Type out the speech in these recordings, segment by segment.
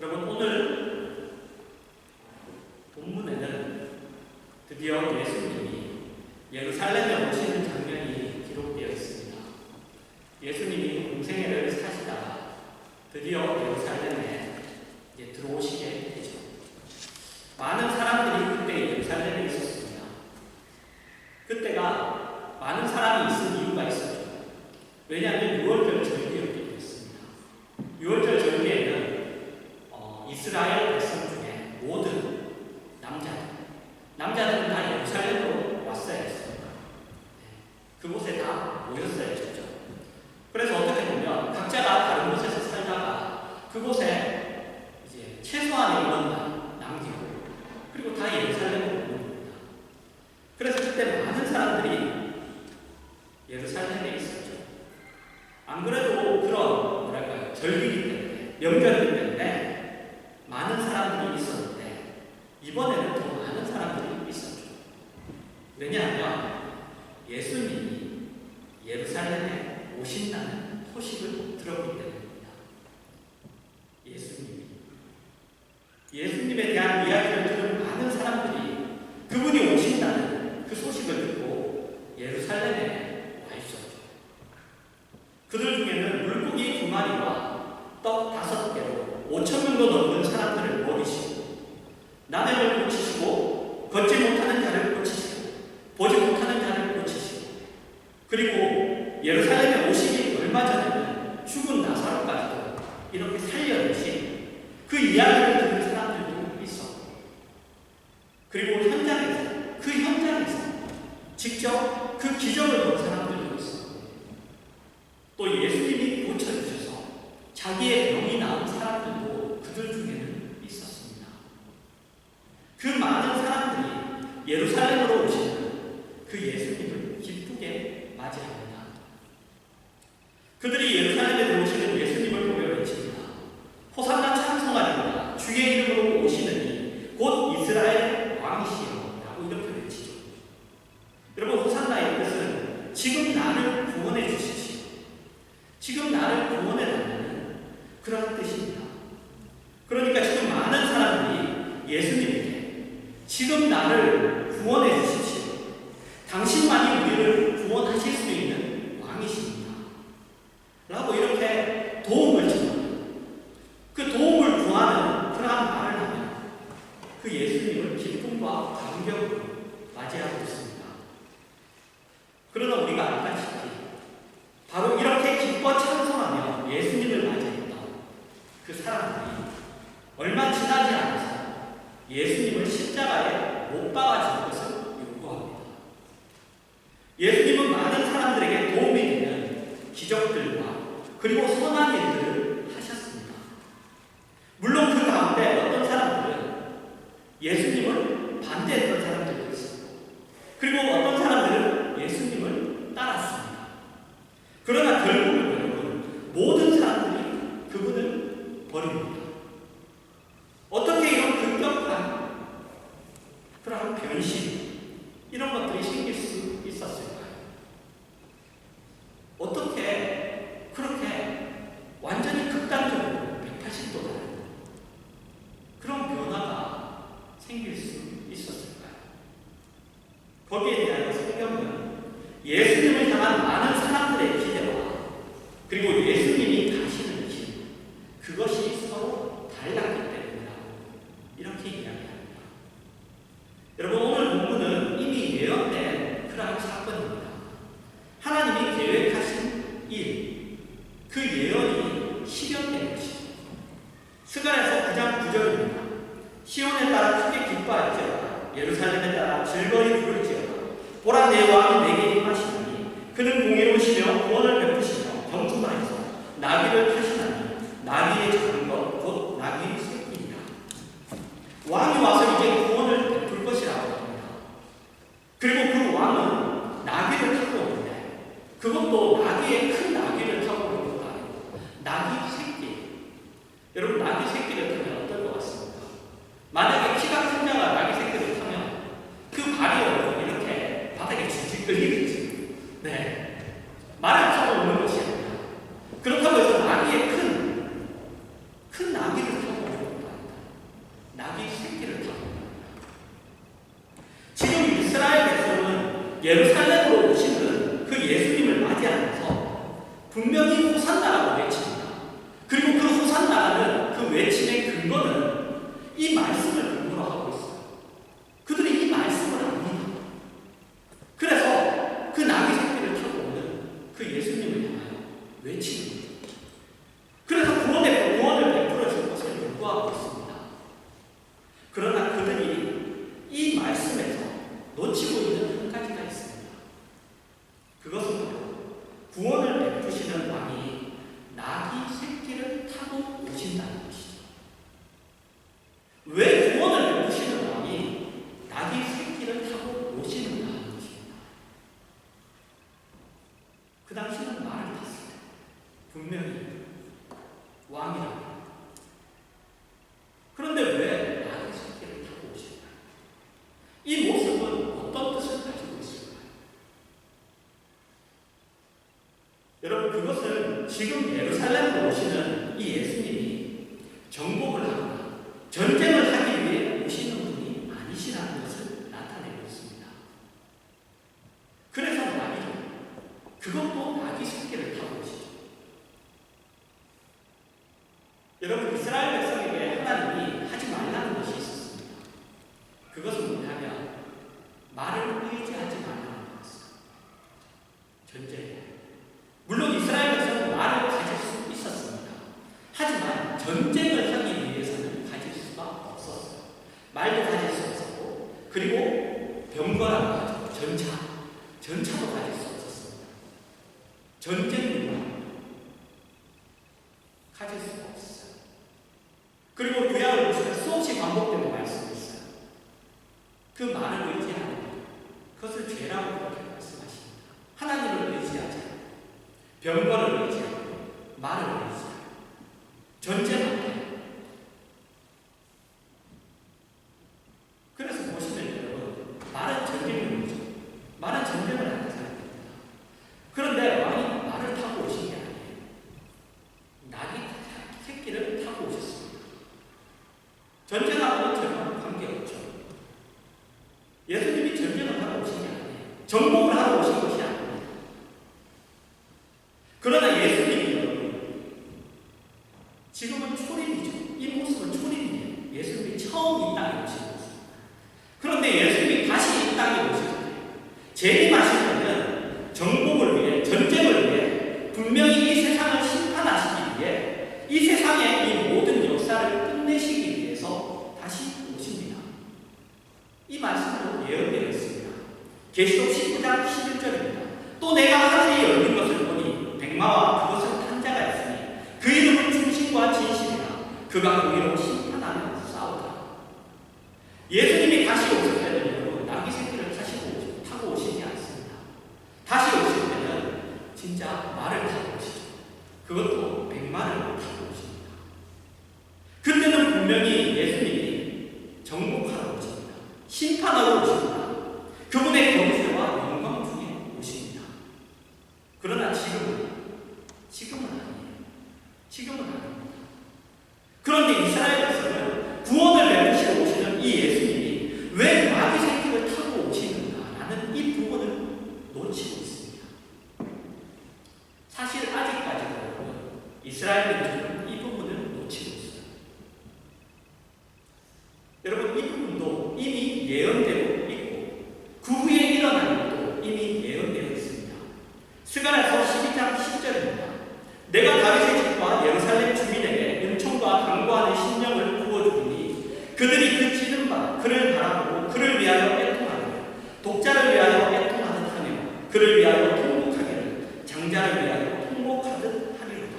여러분, 오늘 본문에는 드디어 예수님이 예루살렘에 오시는 장면이 기록되어 있습니다. 예수님이 공생애를 사시다가 드디어 예루살렘에 들어오시게 되죠. 많은 사람들이 그때 예루살렘에 있었습니다. 그때가 많은 사람이 있은 이유가 있었죠. 왜냐하면 6월절 절기였기 때문입니다. 6월절 절기에는 이스라엘 백성 중에 모든 남자들은 다 예루살렘으로 왔어야 했습니다. 그곳에 다 모였어야 했죠. 그래서 어떻게 보면 각자가 다른 곳에서 살다가 그곳에 이제 최소한의 인원만 남기고 그리고 다 예루살렘으로 오는 겁니다. 그래서 그때 많은 사람들이 예루살렘에 있었죠. 안 그래도 그런 절기이기 때문에, 명절이기 때문에 많은 사람들이 있었는데 이번에는 더 많은 사람들이 있었죠. 왜냐하면 예수님이 예루살렘에 오신다는 소식을 들었기 때문입니다. 예수님에 대한 이야기를 들은 많은 사람들이 그분이 오신다는 그 소식을 듣고 예루살렘에 와 있었죠. 그들 중에는 물고기 2마리와 떡 5개로 5,000명도 넘는 사람들을 먹이시고 나병을 고치시고 걷지 못하는 자를 고치시고 보지 못하는 자를 고치시고 그리고 예루살렘에 오시기 얼마 전에는 죽은 나사로까지도 이렇게 살려주신 그 이야기를 듣는 사람들도 있었고 그리고 그 현장에서 직접 그 기적을 본 사람들도 있었고 또 예수님이 고쳐주셔서 자기의 병이 나은 사람들도 그들 중에는 있었습니다. 그 많은 사람들이 예루살렘으로 오시는 그 예수님을 기쁘게 맞이합니다. 그들이 예루살렘에 들어오시는 예수님을 보며 외칩니다. 호산나 찬송하리로다 주의 이름으로 오시느니 곧 이스라엘 왕이시여 라고 이렇게 외치죠. 여러분, 호산나의 뜻은 지금 나를 구원해 주시오, 지금 나를 구원해 달라는 그런 뜻입니다. 그러니까 지금 많은 사람들이 예수님에게 지금 나를 구원해 주십시오, 당신만이 우리를 구원하실 수 있는 왕이십니다 라고 이렇게 도움을 청합니다. 그 도움을 구하는 그러한 말을 하면 그 예수님을 기쁨과 감격으로 맞이하고 있습니다. 그러나 우리가 알다시피 바로 이렇게 기뻐 찬송하며 예수님을 맞이했던 그 사람들이 얼마 지나지 않아서 예수님을 십자가에 못 박아 죽을 것을 요구합니다. 예수님은 많은 사람들에게 도움이 되는 기적들과 그리고 선한 일들을 하셨습니다. 물론 그 가운데 어떤 사람들은 예수님을 반대했던 사람들도 있었고 그리고 어떤 사람들은 예수님을 따랐습니다. 그러나 결국은 여러분, 모든 사람들이 그분을 버립니다. 어떻게 이런 급격한 그런 변신 이런 것들이 생길 수 있었을까요? 어떻게 그렇게 완전히 극단적으로 180도 다른 그런 변화가 생길 수 있었을까요? 거기에 대한 성경은 예수님을 향한 많은 사람들의 기대와 그리고 예수님이 가시는 길 그것이 서로 달랐기 때문이라고 이렇게 이야기합니다. 여러분, 오늘 본문은 이미 예언된 그러한 사건입니다. 하나님이 계획하신 일, 그 예언이 실현된 것이죠. 스가랴서 9장 9절입니다. 시온에 따라 크게 기뻐할지어다 예루살렘에 따라 즐거이 부를지어다 보라, 내 왕이 내게 임하시나니 그는 공의로우시며 구원을 베푸시며 겸손하여서 나귀를 타시나니 나귀의 작은 것 곧 나귀의 새끼니라. 왕이 와서 이제 구원을 베풀 것이라고 합니다. 그리고 그 왕은 나귀를 타고 오는데 그것도 나귀의 큰 나귀를 타고 오는 것도 아니고 나귀 새끼. 여러분, 나귀 새끼를 타면 어떨 것 같습니까? 만약에 키가 큰 자가 나귀 새끼를 타면 그 발이 이렇게 바닥에 질질 끌리겠죠. 네, 말을 타고 오는 것이 아니라 그렇다고 해서 나귀의 큰 나귀를 타고 오는 예루살렘으로 오시는 그 예수님을 맞이하면서 분명히 호산나라고 외칩니다. 그리고 그 호산나라는 그 외침의 근거는 이 말씀을 근거로 하고 있어요. 그들이 이 말씀을 압니다. 그래서 그 나귀 새끼를 타고 오는 그 예수님을 향하여 외치는 거죠. 그래서 구원을 베풀어 줄 것을 요구하고 있습니다. 그러나 그들이 이 말씀에서 놓치고 있는 한 가지가 있습니다. 그것은 바로 구원을 베푸시는 왕이 나귀 새끼를 타고 오신다는 것이죠. 왜 구원을 베푸시는 왕이 나귀 새끼를 타고 오시는가 하는 것입니다. 그 당시는 말을 탔을 때 분명히 왕이라고. 그런데 왜 나귀 새끼를 타고 오실까요? 이 모습은 어떤 뜻을 가지고 있을까요? 여러분, 그것은 지금 예루살렘으로 오시는 이 예수님이 정복을 하거나 전쟁을 하기 위해 오시는 분이 아니시라는 것을 나타내고 있습니다. 그래서 나귀죠. 그것도 나귀 새끼를 타고 오시죠. 여러분, 이스라엘 백성에게 하나님이 하지 말라는 것이 있었습니다. 그것은 뭐냐면 말을 의지하지 말라는 것이었어요. 전쟁에. 물론 이스라엘 백성은 말을 가질 수 있었습니다. 하지만 전쟁을 하기 위해서는 가질 수가 없었어요. 말도 가질 수 없었고, 그리고 병거라고 하죠. 전차도 가질 수 없었습니다. 전쟁은 가질 수가 없었어요. 그리고 구약을 보시면 수없이 반복되는 말씀이 있어요. 그 말을 의지하는 것, 그것을 죄라고 그렇게 말씀하십니다. 하나님을 의지하자. 병거를 의지하고 말을 의지하고 전쟁한다. 그래서 보시면 여러분, 말은 전쟁용이죠. 말은 전쟁을 하는 사람입니다. 그런데 왕이 말을 타고 오신 게 아니에요. 나귀 새끼를 타고 오셨습니다. 전쟁하고는 전혀 관계없죠. 예수님이 전쟁을 하러 오신 게 아니에요. 정복을 하러 오신 것이 아니에요. 그러나 예수님이 여러분, 지금은 초림이죠. 이 모습은 초림이에요. 예수님이 처음 이 땅에 오신 모습. 그런데 예수님이 다시 이 땅에 오실 때 재림하실 때는 정복을 위해, 전쟁을 위해, 분명히 이 세상을 심판하시기 위해, 이 세상의 이 모든 역사를 끝내시기 위해서 다시 오십니다. 이 말씀으로 예언되어 있습니다. 계시록 19장 11절입니다. 또 내가 하늘이 열린 것을 보니 백마와 그것을 탄 자가 있으니 그 이름은 충신과 진실이라. 그가 공의로 심판하며 싸우다. 예수님이 다시 오실 때는 나귀 새끼를 타고 오시지 않습니다. 다시 오실 때는 진짜 말을 타고 오시죠. 그것도 백마를 타고 오십니다. 그때는 분명히 예수님이 정복하러 오십니다. 심판하러 오십니다. 그분의 권세와 영광 중에 오십니다. 그러나 지금은 아니에요. 지금은 아닙니다. 그런데 이스라엘 백성은 구원을 베푸시러 오시는 이 예수님이 왜 나귀 새끼를 타고 오시는가라는 이 부분을 놓치고 있습니다. 사실 아직까지도 이스라엘 민족은 이 부분을 놓치고 있어요. 여러분, 이 부분도 이미 예언되고 있고 그 후에 일어날 것도 이미 예언되어 있습니다. 스가랴서 12장 10절입니다. 내가 다윗의 집과 예루살렘 주민에게 은총과 강구하는 심령을 부어주리니 그들이 그 지는 바 그를 바라보고 그를 위하여 애통하리라. 독자를 위하여 애통하듯 하며 그를 위하여 통곡하기를 장자를 위하여 통곡하듯 하리로다.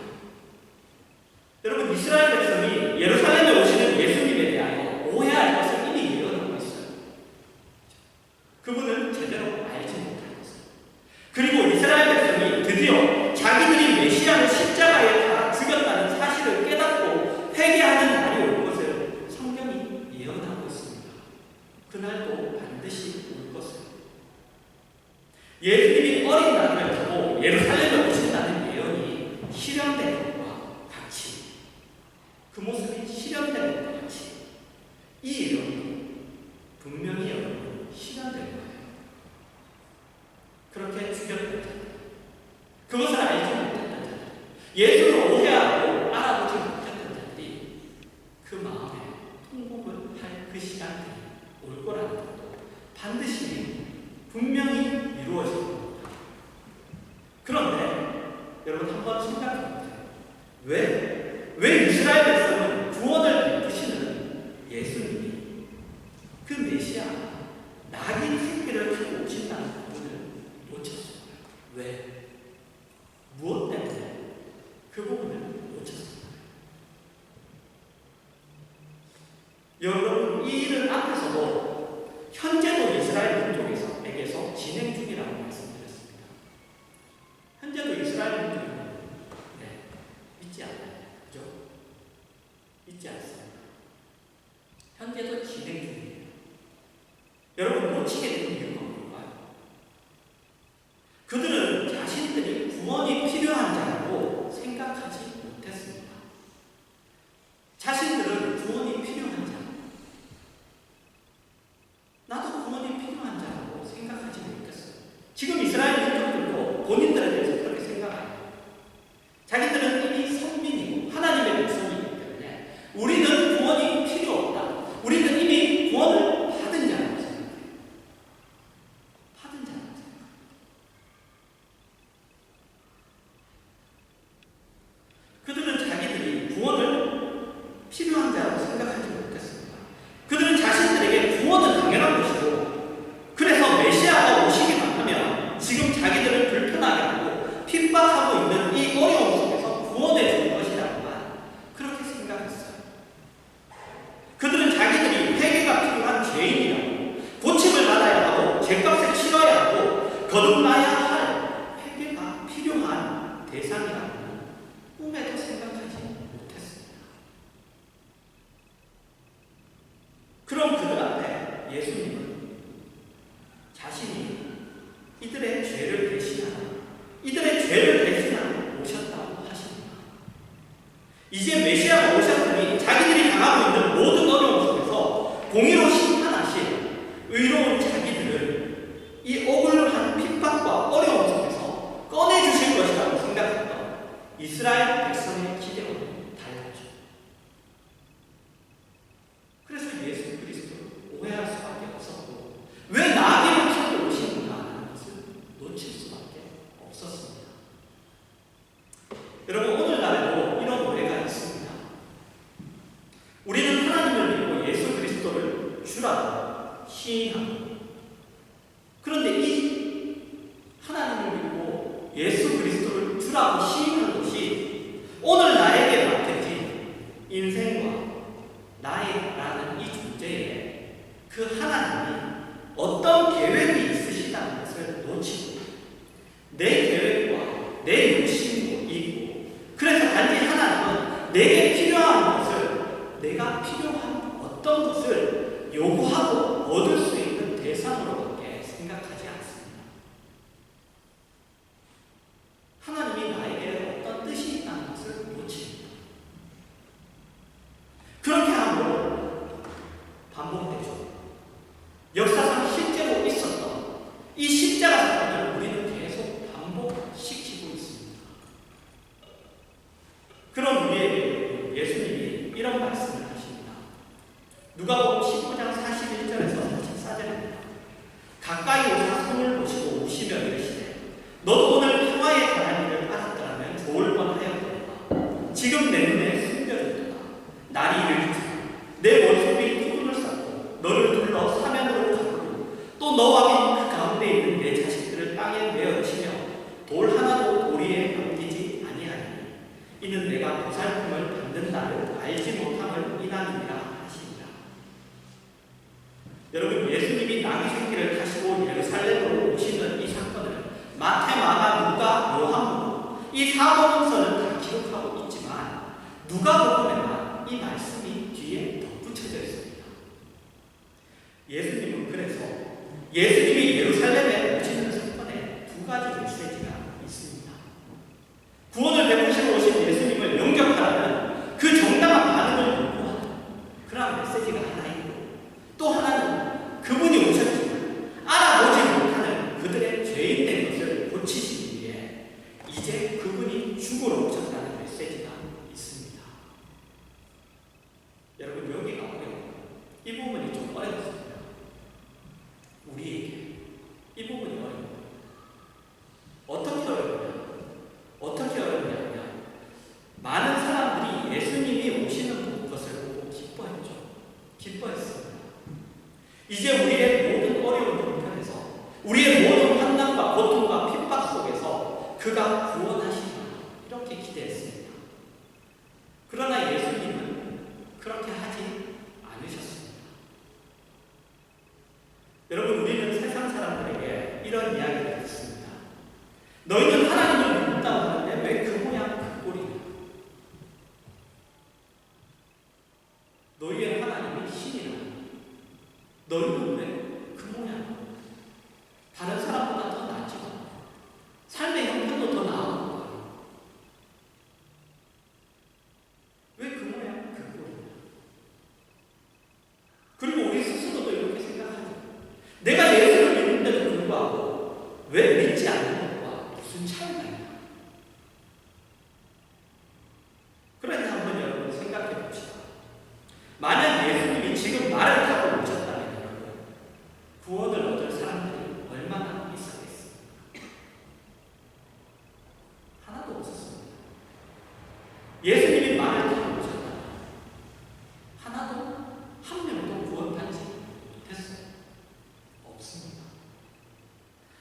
여러분, 이스라엘 백성이 예루살렘에 오시는 예수님에 대하여 오해할 것을 이미 예언하고 있어요. 그분을 제대로 알지 못할 것을. 그리고 이스라엘 백성이 드디어 자기들이 메시아를 십자가에 달아 죽였다는 사실을 깨닫고 회개하는 날이 올 것을 성경이 예언하고 있습니다. 그날도 반드시 올 것을. 여러분, 이 일은 앞에서도 현재도 이스라엘 민족에게서 진행 중이라고 말씀드렸습니다. 현재도 이스라엘 민족은 믿지 않아요. 그죠? 믿지 않습니다. 현재도 진행 중이에요. 여러분, 놓치게 된 이유가 뭘까요? 그들은 자신들이 구원이 필요한 자라고 생각하지 못했습니다. 자신들은 구원이 필요한 자, 나도 구원이 필요한 자라고 생각하지 못했어요. 지금 이스라엘 민족들도 본인들에 대해서 그렇게 생각합니다. 자기들은 이미 선민이고 하나님의 백성이기 때문에 우리는 구원이 필요 없다. 우리는 이미 구원을 받은 자라고 생각해요. 받은 자라고 생각해요. 그들은 자기들이 구원을 필요한 자라고 생각하지 못했습니다. 그들은 자신들에게 구원은 당연한 것이고, 그래서 메시아가 오시기만 하면 지금 자기들을 불편하게 하고 핍박하고 있는 이 어려움 속에서 구원해 줄 것이라고만 그렇게 생각했어요. 그들은 자기들이 회개가 필요한 죄인이라고, 고침을 받아야 하고 죄값을 치러야 하고 거듭나야 할 회개가 필요한 대상이라고 꿈에도 생각하지 못했습니다. 그럼 그들 앞에 예수님은 자신이 이들의 죄를 대신하러 오셨다고 하십니다. 이제 메시아가 오셨더니 자기들이 당하고 있는 모든 어려움 속에서 공의로 심판하실 의로운 자기들을 이 억울한 핍박과 어려움 속에서 꺼내주실 것이라고 생각했던 이스라엘 백성의 기대와는 달랐죠. 그래서 예수 그리스도를 오해할 수밖에 없었고, 왜 나에게로 타고 오시는가 하는 것을 놓칠 수밖에 없었습니다. 여러분, 오늘날에도 이런 오해가 있습니다. 우리는 하나님을 믿고 예수 그리스도를 주라고 시인합니다. 그런데 이 하나님을 믿고 예수 그리스도를 주라고 시인하는 것이 오늘 나에게 맡겨진 인생과 나라는 이 존재에 그 하나님이 어떤 계획이 있으시다는 것을 놓치고, 내 계획과 내 욕심도 있고, 그래서 단지 하나님은 내게 필요한 것을, 내가 필요한 어떤 것을 요구하고 얻을 수 있는 대상으로밖에 생각하지 않습니다. 하나님이 나에게 어떤 뜻이 있다는 것을 놓칩니다. 그렇게 함으로 반복되죠. 역사상 실제로 있었던 이 십자가 사건을 우리는 계속 반복시키고 있습니다. 그럼 우리에게 예수님이 이런 말씀을 하십니다. 누가복음 19장 41절에서 44절입니다. 가까이 오사 손을 보시고 우시며 이르시되 너도 오늘 평화에 관한 일을 알았더라면 좋을 뻔하였도다. 지금 내 눈에 숨겨졌도다. 날이 이르기를 내 원수들이 토분을 쌓고 너를 둘러 사면으로 가두고 또 너와 그 가운데 있는 내 자식들을 땅에 내어치며 돌 하나도 도리에 남기지 아니하니 이는 내가 보살핌을 받는 날을 알지 못함을 인하니라 하시니라. 여러분, 예수님이 나귀 새끼를 타시고 예루살렘으로 오시는 이 사건을 마태, 마가, 누가, 요한복음 이 사복음서는 다 기록하고 있지만 누가복음에만 이 말씀이 뒤에 덧붙여져 있습니다. 예수님은 그래서 예수님이 예루살렘에 오시는 사건에 두 가지 메시지가 있습니다. 구원을 베푸시러 오신 예수님을 영접하라는 그 정당한 반응을 요구하는 그런 메시지가 하나 있고, 또 하나는 그분이 오셨지만 알아보지 못하는 그들의 죄인된 것을 고치시기 위해 이제 그분이 죽으러 오셨다는 메시지가 있습니다. 여러분, 여기가 어려워요. 이 부분이 좀 어렵습니다. 우리에게 이 부분이 어려워요. 어떻게 어렵냐? 어떻게 어렵냐면 많은 사람들이 예수님이 오시는 것을 보고 기뻐했죠. 기뻐했습니다. 이제 우리의 모든 어려운 형편에서, 우리의 모든 환난과 고통과 핍박 속에서 그가 구원하시리라 이렇게 기대했습니다. 그러나 예수님은 그렇게 하지 않으셨습니다. 너희의 하나님이 신이라. 너희는 왜 그 모양? 다른 사람보다 더 낫지 않아? 삶의 형편도 더 나은 거야. 왜 그 모양? 그 꼴이야. 그리고 우리 스스로도 이렇게 생각하죠. 내가 예수를 믿는데도 불구하고 왜 믿지 않는 것과 무슨 차이가 있나? 그러니 한번 여러분 생각해 봅시다. 만약 예수님이 지금 말을 타고 오셨다면 여러분, 구원을 얻을 사람들이 얼마나 있었겠습니까? 하나도 없었습니다. 예수님이 말을 타고 오셨다면 하나도 한 명도 구원받지 못했어요. 없습니다.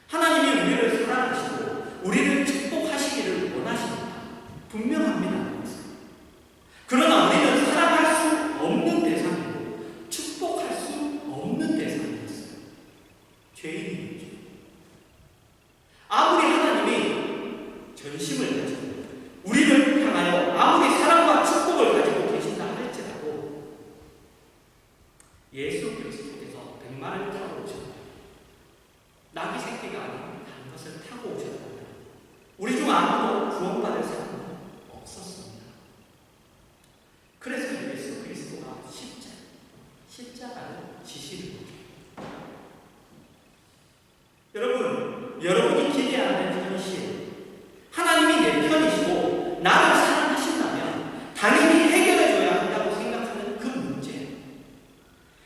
하나님이 우리를 사랑하시고 우리를 축복하시기를 원하십니다. 분명합니다. 그러나 우리는 사랑할 수 없는 대상이고 축복할 수 없는 대상이었어요. 죄인이었죠. 아무리 하나님이 전심을 가지고 우리를 향하여 아무리 사랑과 축복을 가지고 계신다 할지라도 예수 그리스도께서 백마를 타고 오셨다. 낙이 새끼가 아닌 다른 것을 타고 오셨다면 우리 중 아무도 구원받을 사람은 없었습니다. 그래서 예수 그리스도가 십자가를 지시는 거죠. 여러분이 기대하는 현실, 하나님이 내 편이시고 나를 사랑하신다면 당연히 해결해줘야 한다고 생각하는 그 문제,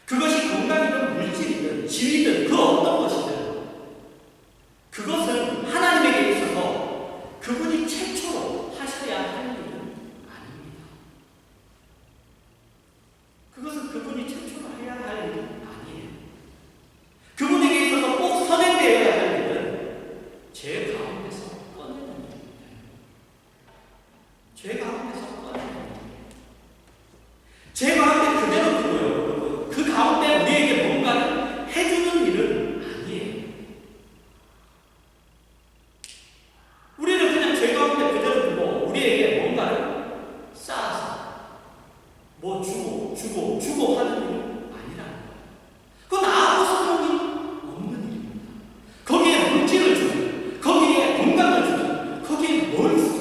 그것이 건강이든 물질이든 지위든 그 어떤 것이든 그것은 하나님에게 있어서 그분이 최초로 하셔야 할 일은 아닙니다. 그것은 그분이 최초로 해야 할 일은 아니에요. 그분에게 있어서 꼭 선행되어야 할 일은 죄 가운데서 꺼내는 일입니다. 죄 가운데서 꺼내는 일입니다. 죄 가운데 그대로 두고요, 여러분. 그 가운데 우리에게 뭔가를 해주는 일은 아니에요. 우리는 그냥 죄 가운데 그대로 두고 우리에게 뭔가를 쌓아서 뭐 주고 하는 일은 아니라는 거예요. 그건 아무 소용이 없는 일입니다. 거기에 물질을 주고, 거기에 건강을 주고, 거기에 뭘 주고.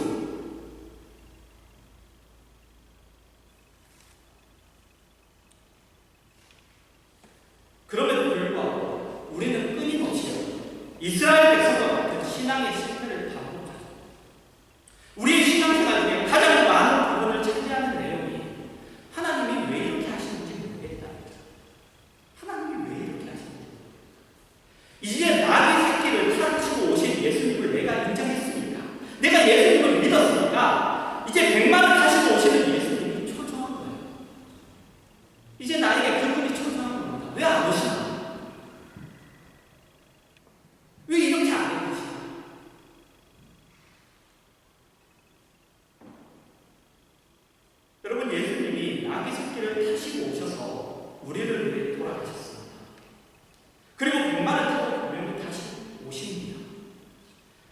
그럼에도 불구하고 우리는 끊임없이 이스라엘 백성과 같은 신앙의 실패를 반복하죠. 우리의 신앙생활 중에 가장 많은 부분을 차지하는 내용이 하나님이 왜 이렇게 하시는지 모르겠다. 하나님이 왜 이렇게 하시는지. 이제 나의 새끼를 가르치고 오신 예수님을 내가 인정했으니까, 내가 예수님을 믿었으니까 이제 백마를 타시고 오시는 예수님이 초조한 거예요. 이제 나에게 그분이 초조한 겁니다. 왜 안 오시나? 왜 이렇게 안 해주시나? 여러분, 예수님이 나귀 새끼를 타시고 오셔서 우리를 위해 돌아가셨습니다. 그리고 백마를 타고 분명히 다시 오십니다.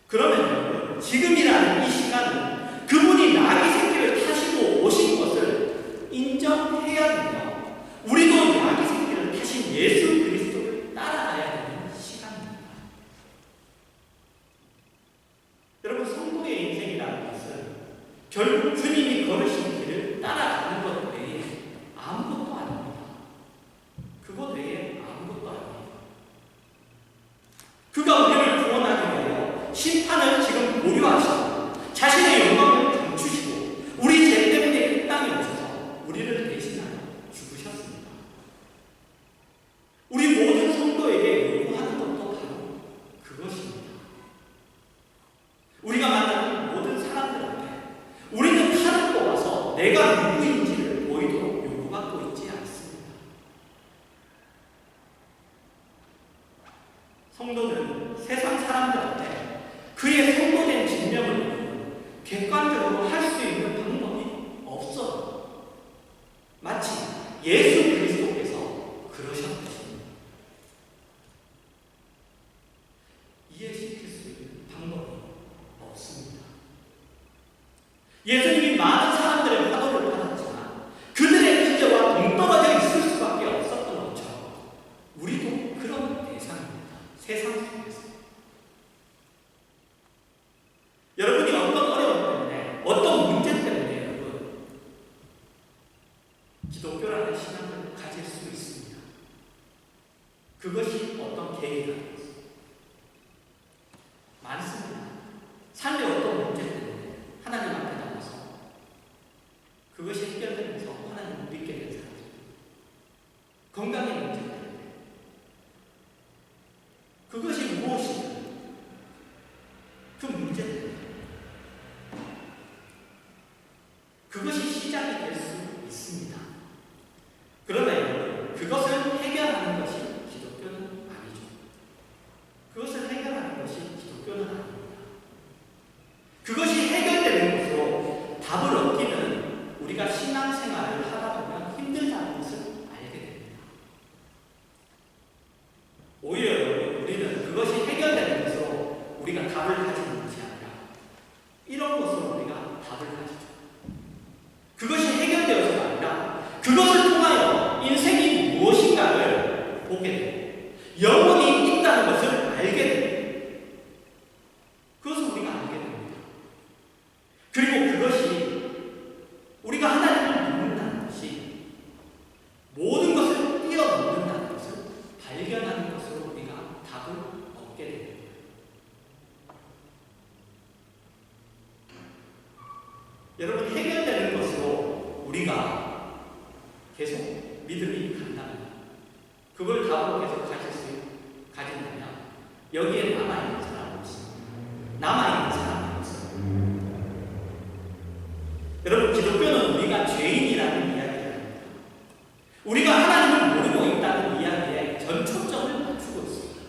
그러면 여러분, 지금이라는 이 시간은 그분이 나귀 새끼를 타시고 오신 것을 인정해야 되며 우리도 나귀 새끼를 타신 예수 그리스도를 따라가야 되는 시간입니다. 여러분, 성도의 인생이라는 것은 결국 주님이 걸으신 길을 따라가는 것 외에 아무것도 아닙니다. 그것 외에 아무것도 아닙니다. 그가 우리를 구원하기 위하여 심판을 지금 보류하시고 자신의 영광을 감추시고 우리 죄 때문에 이 땅에 오셔서 우리를 대신하여 죽으셨습니다. 우리 모든 성도에게 요구하는 것도 바로 그것입니다. 우리가 만나는 모든 사람들한테 우리는 칼을 뽑아서 내가 누구인지를 보이도록 요구받고 있지 않습니다. 성도는 세상 사람들한테 그의 성도된 증명을 객관적으로 할 수 있는 방법이 없어요. 마치 예수 그리스도께서 그러셨듯이 이해시킬 수 있는 방법이 없습니다. 예수님이 많은 사람들의 화도를 받았지만 그들의 기대와 동떨어진 기독교라는 신앙을 가질 수 있습니다. 그것이 어떤 계기라는 것입니다. 많습니다. 삶의 어떤 문제 때문에 하나님 앞에 나와서 그것이 해결되면서 하나님을 믿게 된 사람들, 건강의 문제 때문에 그것이 무엇이든 그 문제 때문에 그것이 시작이 될 수 있습니다. 그러나 여러분, 그것을 해결하는 것이 기독교는 아니죠. 그것을 해결하는 것이 기독교는 아닙니다. 그것이 해결되는 것으로 답을 얻기는 우리가 신앙생활을 하다 보면 힘들다는 것을 알게 됩니다. 오히려 여러분, 우리는 그것이 해결되는 것으로 우리가 답을 가지는 것이 아니라 이런 것으로 우리가 답을 가지죠. 그것이 해결되어서가 아니라 그것을 통하여 인생이 무엇인가를 보게 돼요. 영혼이 있다는 것을 알게 돼요. 그것을 우리가 알게 됩니다. 그리고 그것이 우리가 하나님을 믿는다는 것이 모든 것을 뛰어넘는다는 것을 발견하는 것으로 우리가 답을 얻게 됩니다. 여러분, 해결되는 것으로 우리가 계속 믿음이 간다면, 그걸 답으로 계속 가진다면 여기에 남아있는 사람은 없습니다. 남아있는 사람은 없어요. 여러분, 기독교는 우리가 죄인이라는 이야기를 합니다. 우리가 하나님을 모르고 있다는 이야기에 전초점을 맞추고 있습니다.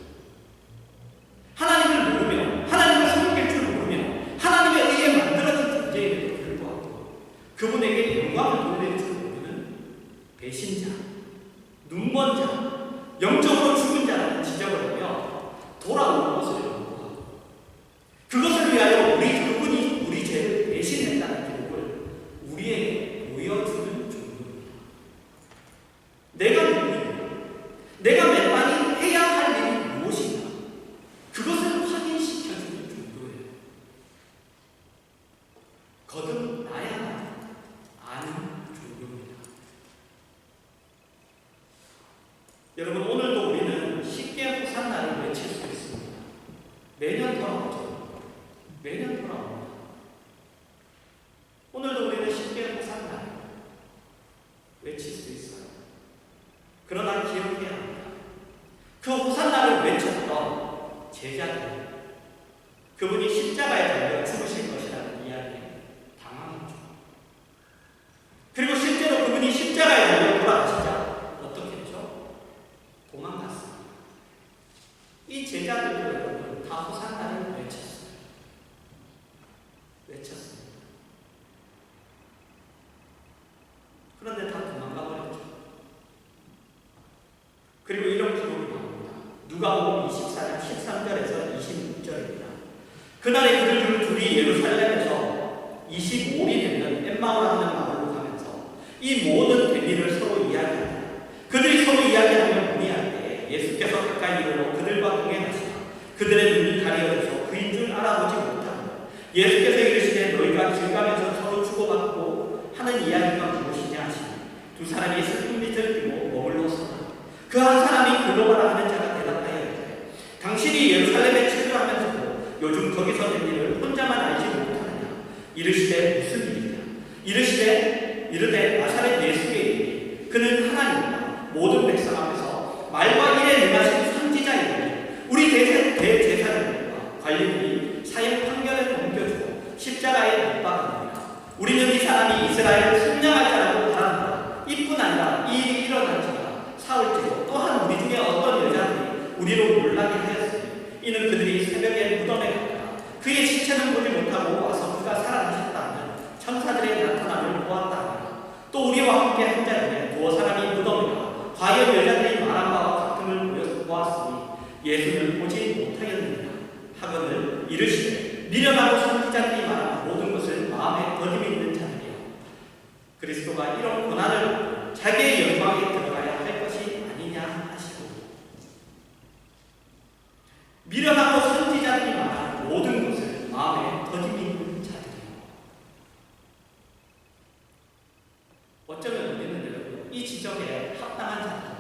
하나님을 모르며, 하나님을 섬길 줄 모르며, 하나님에 의해 만들어진 존재임에도 불구하고 그분에게 영광을 돌릴 줄 모르는 배신자, 눈먼 자, 영적으로 죽은 자라는 지적을 하며 돌아오는 것을 연구하고 그것을 위하여 그분이 우리 죄를 대신했다는 기록을 우리에게 보여주는 정도입니다. 내가 누구인가? 내가 매번이 해야 할 일이 무엇인가? 그것을 확인시켜주는 정도예요. 거듭나야만 아는 정도입니다. 여러분, 오늘도 우리는 쉽게 호산나를 외칠 수 있습니다. 매년 돌아오죠. 매년 돌아옵니다. 오늘도 우리는 쉽게 호산나를 외칠 수 있어요. 그러나 기억해야 합니다. 그 호산나를 외쳤던 제자들, 그분이 십자가에 달려 죽으신 것이라는 이야기에 당황했죠. 그리고 실제로 그분이 십자가에 달려 돌아가시자 어떻게 했죠? 도망갔습니다. 이 제자들도 여러분 다 호산나를 외쳤어요. 외쳤습니다. 그런데 다 도망가 버렸죠. 그리고 이런 기록이 나옵니다. 누가복음 24장 13절에서 26절입니다. 그날에 그들 둘이 예루살렘에서 25일이 되는 엠마오라는 마을로 가면서 이 모든 된 일을 서로 이야기합니다. 그들이 서로 이야기하며 문의할 때 예수께서 가까이 이르러 그들과 동행하시다 그들의 눈이 가려져서 그인 줄 알아보지 못하고 예수께서 이르시되 너희가 길 가면서 서로 주고받고 하는 이야기가 무엇이냐 하시니 두 사람이 슬픈 빛을 띠고 머물러 서다. 그 한 사람이 글로바라 하는 자가 대답하여 이르되 당신이 예루살렘에 체류하면서도 요즘 거기서 된 일을 혼자만 알지 못하느냐. 이르시되 무슨 일이냐. 이르되 나사렛 예수의 일이 그는 하나님과 모든 백성 앞에서 말과 일에 능하신 선지자이니 우리 대제사장과 관리들이 사형 판결을 넘겨주고 십자가에 못 박았느니라. 우리는 이 사람이 이스라엘을 승리할 자라고 바란다. 이뿐 아니라 이 일이 일어난 지가 사흘째고 또한 우리 중에 어떤 여자들이 우리로 놀라게 하였으니 이는 그들이 새벽에 무덤에 갔다가 그의 시체는 보지 못하고 와서 그가 살아나셨다는 천사들의 나타남을 보았다 하니라. 또 우리와 함께 한 자리에 두어 사람이 무덤에 가 과연 여자들이 말한 바와 같음을 보았으니 예수는 보지 못하였느니라 하거늘 이르시되 미련하고 선지자들이 말한 모든 것을 마음에 더듬이 있는 자들이여 그리스도가 이런 고난을 받고 자기의 영광에 들어가야 할 것이 아니냐 하시고 미련하고 선지자들이 말한 모든 것을 마음에 더듬이 있는 자들이요. 어쩌면 우리는 여러분 이 지적에 합당한 자들,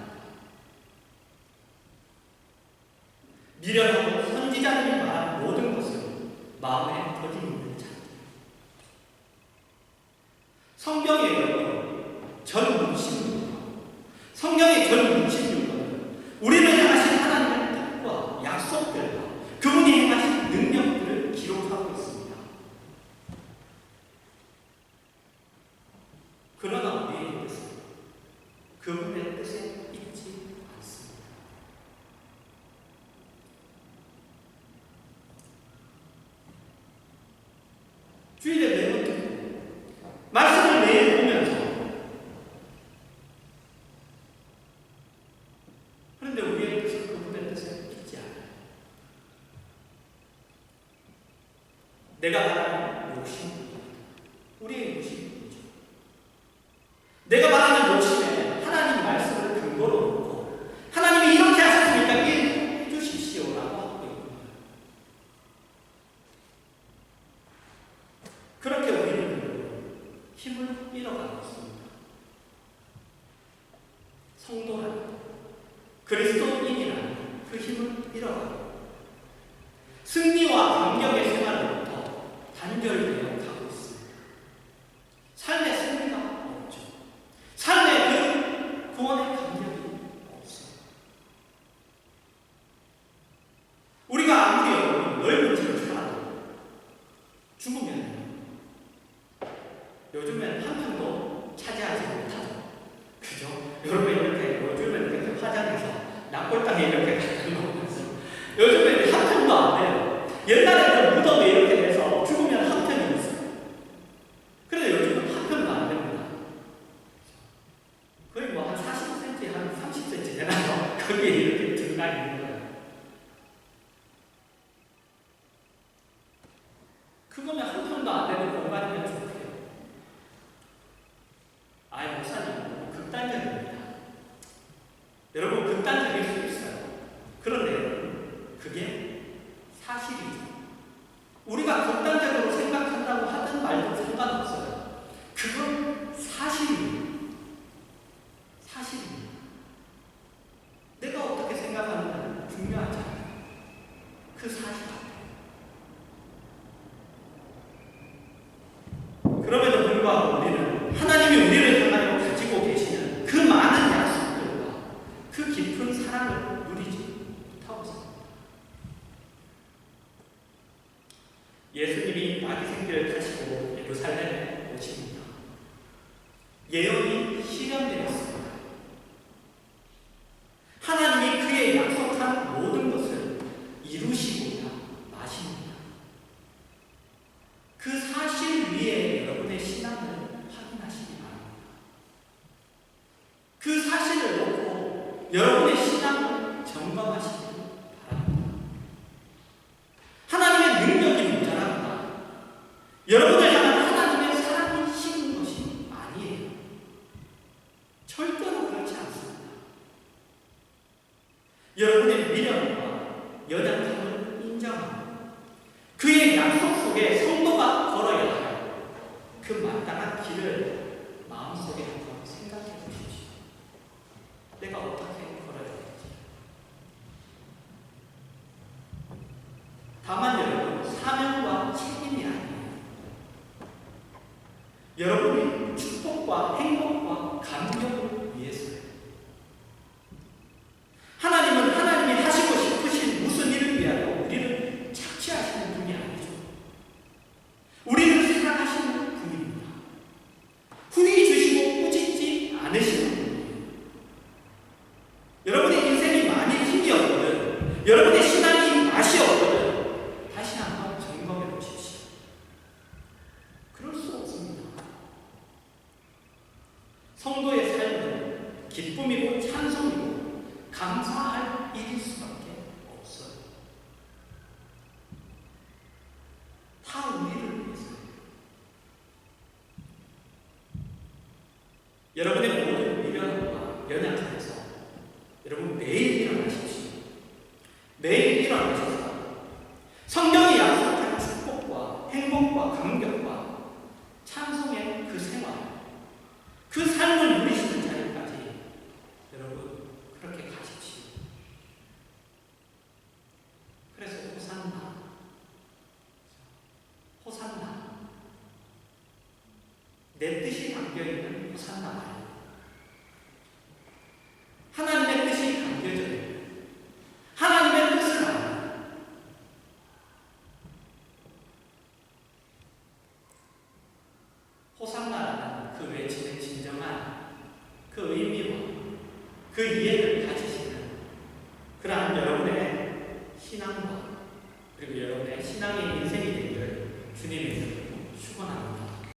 미련하고 선지자들이 말한 모든 것을 마음에 더디 있는 자들. 성경의 여러분, 전 문신입니다. 성경의 전 문신은 우리를 향하신 하나님의 뜻과 약속들과 그분이 행하신 능력들을 기록하고 있습니다. 그러나 우리의 뜻은 그분의 뜻에 있지 않습니다. 주일에 매일 듣고 말씀을 매일 보면서, 그런데 우리의 뜻은 그분의 뜻에 있지 않아요. 내가 말하는 욕심입니다. 우리의 욕심이죠. 내가 말하는 욕심에 하나님 말씀을 근거로 놓고 하나님이 이렇게 하셨으니까 이해 주십시오라고 하고 있는 거예요. 그렇게 우리는 힘을 잃어가고 있습니다. 성도라는, 그리스도인이라는 그 힘을 잃어가고 승리와 감격의 생활로부터 단절되어 가고 있습니다. 삶의 승리가 없죠. 삶의 그 구원의 감격이 없어요. 우리가 아무리 넓은 집을 살아도 죽으면 요즘엔 한 평도 차지하지 못하죠. 그죠? 여러분 이렇게 요즘엔 이렇게 화장해서 낙골당에 이렇게 가려놓으면서 요즘엔 한 평도 안 돼요. 옛날에는 무덤에 이렇게 돼서 죽으면 한 평이 있어요. 그런데 요즘은 한 평도 안 됩니다. 거의 뭐 한 40cm, 한 30cm 되나요? 거기에 이렇게 들어가 있는 거예요. 그거면 한 평도 안 되는 공간이면 좋대요. 아예 목사님, 극단적입니다. 여러분, 극단적일 수 있어요. 그런데 그게 사실이죠. 우리가 극단적으로 생각한다고 하든 말든 상관없어요. 그건 사실입니다. 사실입니다. 내가 어떻게 생각하느냐는 중요하지 않아요. 그 사실 앞에. 그럼에도 불구하고 우리는 하나님이 우리를 향하여 가지고 계시는 그 많은 약속들과 그 깊은 사랑을 누리지 못하고 있습니다. 예수님이 아기 생기를 타시고 예루살렘에 오십니다. 예언이 실현되었습니다. 하나님이 그의 약속한 모든 것을 이루시고자 마십니다. 그 사실 위에 여러분의 신앙을 확인하시기 바랍니다. 그 사실을 놓고 여러분의 신앙을 점검하시기 바랍니다. 하나님의 능력이 모자랍니다. 여러분을 향한 하나님의 사랑이 식은 것이 아니에요. 절대로 그렇지 않습니다. 여러분의 미련과 연약함을 인정합니다. 그의 약속 속에 성도가 걸어야 할 그 마땅한 길을 마음속에 한번 생각해 보십시오. 내가 어떻게 걸어야 될지. 다만 여러분, 사명과 책임이 아니에요. 여러분이 축복과 행복과 감격을 위해서요. 하나님은 하나님이 하시고 싶으신 무슨 일을 위하여 우리를 착취하시는 분이 아니죠. 우리를 사랑하시는 분입니다. 후히 주시고 꾸짖지 않으시는 분이에요. 여러분의 인생이 많이 힘이 없거든, 여러분의 신앙이 맛이 없거든, 다시 한번 점검해 보십시오. 그럴 수 없습니다. 성도의 삶은 기쁨이고 찬송이고 감사할 일일 수밖에 없어요. 다 우리를 위해서요. 여러분의 모든 미련과 연약함에서 여러분 매일 일어나십시오. 매일 일어나셔서 성경이 약속한 축복과 행복과 감격과 찬송의 그 생활, 그 삶을 누리시는 자리까지 있는 호산나가요. 하나님의 뜻이 담겨져요. 하나님의 뜻을 알아요. 호산나라는 그 외침의 진정한 그 의미와 그 이해를 가지시는 그러한 여러분의 신앙과 그리고 여러분의 신앙의 인생이 되기를 주님의 이름으로 축원합니다.